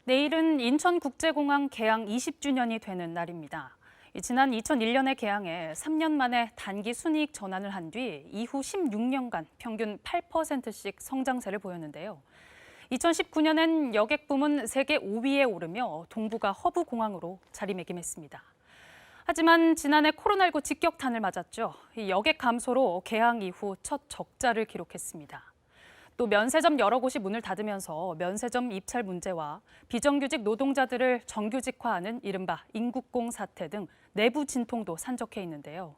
내일은 인천국제공항 개항 20주년이 되는 날입니다. 지난 2001년에 개항해 3년 만에 단기 순이익 전환을 한 뒤 이후 16년간 평균 8%씩 성장세를 보였는데요. 2019년엔 여객 부문 세계 5위에 오르며 동부가 허브 공항으로 자리매김했습니다. 하지만 지난해 코로나19 직격탄을 맞았죠. 이 여객 감소로 개항 이후 첫 적자를 기록했습니다. 또 면세점 여러 곳이 문을 닫으면서 면세점 입찰 문제와 비정규직 노동자들을 정규직화하는 이른바 인국공 사태 등 내부 진통도 산적해 있는데요.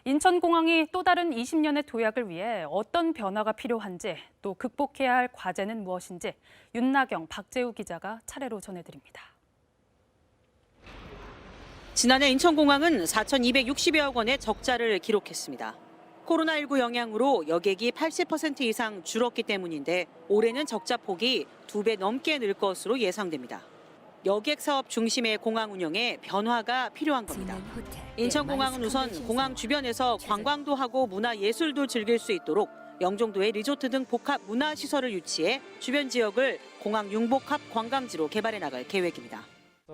인천공항이 또 다른 20년의 도약을 위해 어떤 변화가 필요한지 또 극복해야 할 과제는 무엇인지 윤나경, 박재우 기자가 차례로 전해드립니다. 지난해 인천공항은 4,260여억 원의 적자를 기록했습니다. 코로나19 영향으로 여객이 80% 이상 줄었기 때문인데 올해는 적자 폭이 2배 넘게 늘 것으로 예상됩니다. 여객 사업 중심의 공항 운영에 변화가 필요한 겁니다. 인천공항은 우선 공항 주변에서 관광도 하고 문화예술도 즐길 수 있도록 영종도에 리조트 등 복합 문화시설을 유치해 주변 지역을 공항 융복합 관광지로 개발해 나갈 계획입니다.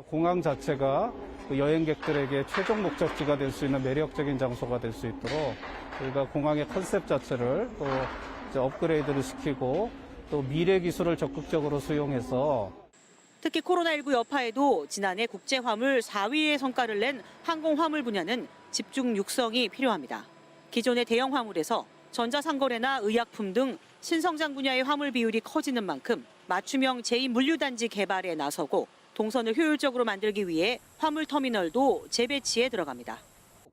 공항 자체가 여행객들에게 최종 목적지가 될 수 있는 매력적인 장소가 될 수 있도록 저희가 공항의 컨셉 자체를 또 업그레이드를 시키고 또 미래 기술을 적극적으로 수용해서 특히 코로나19 여파에도 지난해 국제화물 4위의 성과를 낸 항공화물 분야는 집중 육성이 필요합니다. 기존의 대형 화물에서 전자상거래나 의약품 등 신성장 분야의 화물 비율이 커지는 만큼 맞춤형 제2물류단지 개발에 나서고 동선을 효율적으로 만들기 위해 화물터미널도 재배치에 들어갑니다.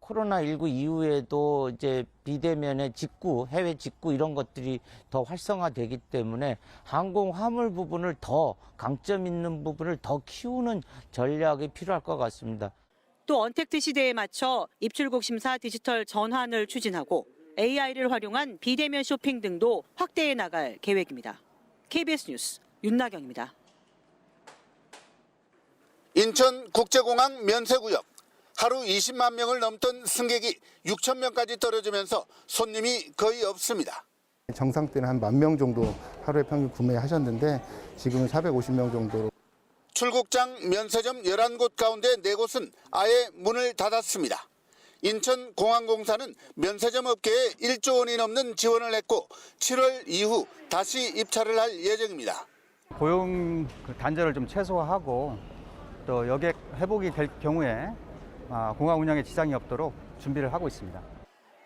코로나19 이후에도 이제 비대면의 직구, 해외 직구 이런 것들이 더 활성화되기 때문에 항공 화물 부분을 더 강점 있는 부분을 더 키우는 전략이 필요할 것 같습니다. 또 언택트 시대에 맞춰 입출국 심사 디지털 전환을 추진하고 AI를 활용한 비대면 쇼핑 등도 확대해 나갈 계획입니다. KBS 뉴스 윤나경입니다. 인천국제공항 면세구역. 하루 20만 명을 넘던 승객이 6천 명까지 떨어지면서 손님이 거의 없습니다. 정상 때는 한 10,000명 정도 하루에 평균 구매하셨는데 지금은 450명 정도로. 출국장 면세점 11곳 가운데 4곳은 아예 문을 닫았습니다. 인천공항공사는 면세점 업계에 1조 원이 넘는 지원을 했고 7월 이후 다시 입찰을 할 예정입니다. 고용 단절을 좀 최소화하고 또 여객 회복이 될 경우에 공항 운영에 지장이 없도록 준비를 하고 있습니다.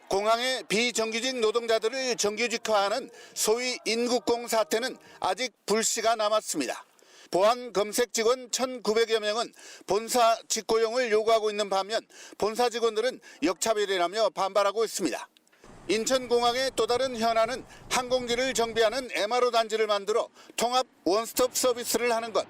공항의 비정규직 노동자들을 정규직화하는 소위 인국공 사태는 아직 불씨가 남았습니다. 보안 검색 직원 1,900여 명은 본사 직고용을 요구하고 있는 반면 본사 직원들은 역차별이라며 반발하고 있습니다. 인천공항의 또 다른 현안은 항공기를 정비하는 MRO 단지를 만들어 통합 원스톱 서비스를 하는 것.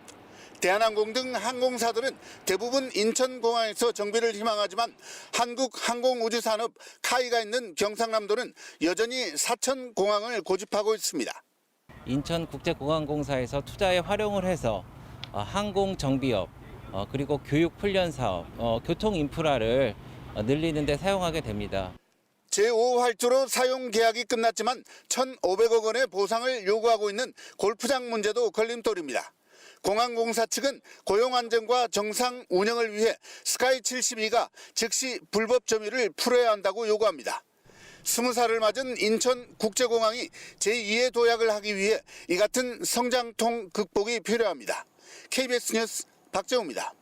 대한항공 등 항공사들은 대부분 인천공항에서 정비를 희망하지만 한국항공우주산업 카이가 있는 경상남도는 여전히 사천공항을 고집하고 있습니다. 인천국제공항공사에서 투자에 활용을 해서 항공 정비업 그리고 교육 훈련 사업, 교통 인프라를 늘리는 데 사용하게 됩니다. 제5활주로 사용 계약이 끝났지만 1,500억 원의 보상을 요구하고 있는 골프장 문제도 걸림돌입니다. 공항공사 측은 고용 안정과 정상 운영을 위해 스카이 72가 즉시 불법 점유를 풀어야 한다고 요구합니다. 20살을 맞은 인천국제공항이 제2의 도약을 하기 위해 이 같은 성장통 극복이 필요합니다. KBS 뉴스 박재우입니다.